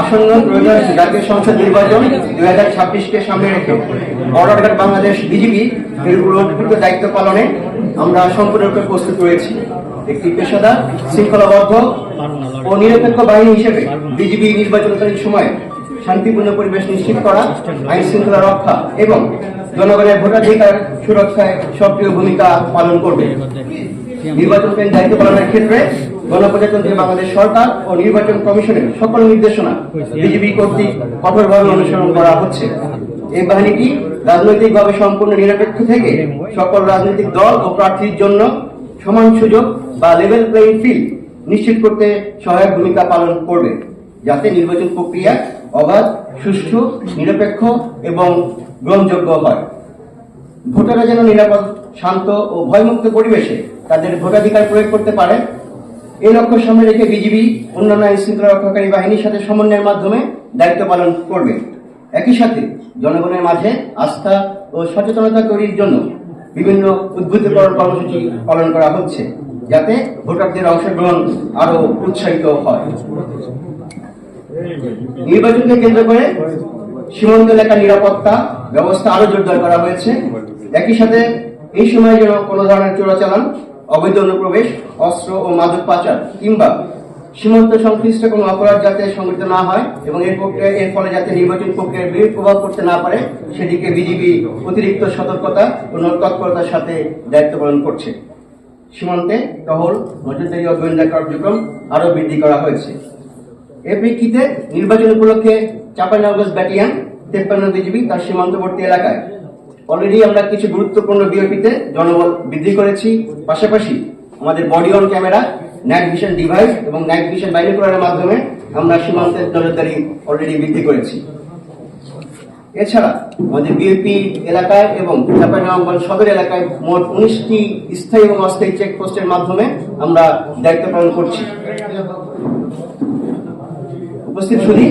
আসন্ন ত্রয়োদশ জাতীয় সংসদ নির্বাচন 2026-কে সামনে রেখে বর্ডার বাংলাদেশ বিজিবি এর গুরুত্বপূর্ণ দায়িত্ব পালনে আমরা সম্পূর্ণরূপে প্রস্তুত রয়েছি। একটি পেশাদার, শৃঙ্খলাবদ্ধ ও নিরপেক্ষ বাহিনী হিসেবে বিজিবি নির্বাচনকালীন সময়ে শান্তিপূর্ণ পরিবেশ নিশ্চিত করা, আইন শৃঙ্খলা রক্ষা এবং জনগণের ভোটাধিকার সুরক্ষায় সক্রিয় ভূমিকা পালন করবে। নির্বাচনকালীন দায়িত্ব পালনের ক্ষেত্রে গণপ্রজাতন্ত্রী বাংলাদেশ সরকার ও নির্বাচন কমিশনের সকল নির্দেশনা বিজিবি কর্তৃক কঠোরভাবে অনুসরণ করা হচ্ছে। এই বাহিনীটি রাজনৈতিকভাবে সম্পূর্ণ নিরপেক্ষ থেকে সকল রাজনৈতিক দল ও প্রার্থীর জন্য সমান সুযোগ বা লেভেল প্লেইং ফিল্ড নিশ্চিত করতে সহায়ক ভূমিকা পালন করবে, যাতে নির্বাচন প্রক্রিয়া অবাধ, সুষ্ঠু, নিরপেক্ষ এবং গ্রহণযোগ্য হয়। ভোটাররা যেন নিরাপদ, শান্ত ও ভয়মুক্ত পরিবেশে তাদের ভোটাধিকার প্রয়োগ করতে পারে, এই লক্ষ্য সামনে রেখে বিজিবি অন্যান্য আইন শৃঙ্খলা রক্ষাকারী বাহিনীর সাথে সমন্বয়ের মাধ্যমে দায়িত্ব পালন করবে। একই সাথে জনগণের মাঝে আস্থা ও সচেতনতা তৈরির জন্য বিভিন্ন উদ্বুদ্ধকর কর্মসূচি পালন করা হচ্ছে, যাতে ভোটারদের অংশগ্রহণ আরো উৎসাহিত হয়। নির্বাচনকে কেন্দ্র করে সীমান্ত এলাকার নিরাপত্তা ব্যবস্থা আরো জোরদার করা হয়েছে। একই সাথে এই সময়ে যেন কোনো ধরনের চোরাচালান, অবৈধ অনুপ্রবেশ, অস্ত্র ও মাদক পাচার কিংবা সীমান্ত সংশ্লিষ্ট কোনো অপরাধ যাতে সংঘটিত না হয় এবং এর ফলে যাতে নির্বাচন প্রক্রিয়ার বিরূপ প্রভাব পড়তে না পারে, সেদিকে বিজিবি অতিরিক্ত সতর্কতা ও তৎপরতার সাথে দায়িত্ব পালন করছে। সীমান্তে টহল, নজরদারি ও গোয়েন্দা কার্যক্রম আরো বৃদ্ধি করা হয়েছে। এর প্রেক্ষিতে নির্বাচন উপলক্ষে চাঁপাইনবাবগঞ্জ ব্যাটালিয়ন 53 বিজিবি তার সীমান্তবর্তী এলাকায় অলরেডি আমরা কিছু গুরুত্বপূর্ণ বিওপিতে জনবল বৃদ্ধি করেছি। পাশাপাশি আমাদের body on camera, night vision device এবং নাইট ভিশন বাইনোকুলারের মাধ্যমে আমরা সীমান্তের নজরদারি অলরেডি বৃদ্ধি করেছি। এছাড়া আমাদের বিওপি এলাকায় এবং চাঁপাইনবাবগঞ্জ সদর এলাকায় মোট 19টি স্থায়ী এবং অস্থায়ী চেকপোস্টের মাধ্যমে আমরা দায়িত্ব পালন করছি। উপস্থিত শুধু